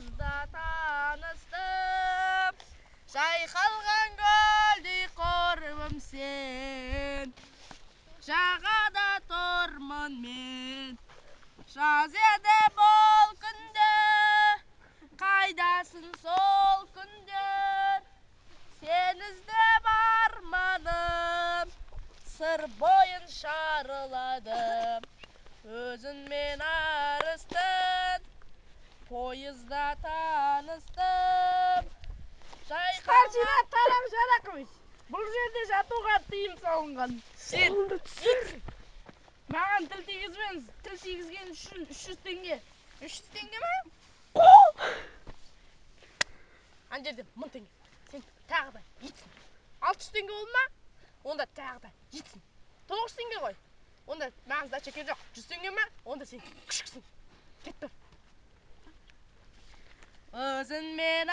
Пойызда таныстым, жайқалған көлдей құрбым сен. Жағада тұрмын мен, жаз еді бұл күнде, қайдасың сол күндер? Сен іздеп арманым, сыр бойын шарладым. Өзіңмен арыстың, пойызда таныстым. Старшина тарам Жарақович, бұл жерде жатуға тыйым салынған. Сен итсің. Маған тіл тигізбеңіз. Тіл тигізген үшін 300 теңге. 300 теңге ма? Ана жерде 1000 теңге. Сен тағы да итсің. 600 теңге болды ма? Онда тағы да итсің. 900 теңге ғой. Онда маған сдача керек жоқ. 100 теңге ма? Онда сен күшіксің. Кет тұр. Өзіңмен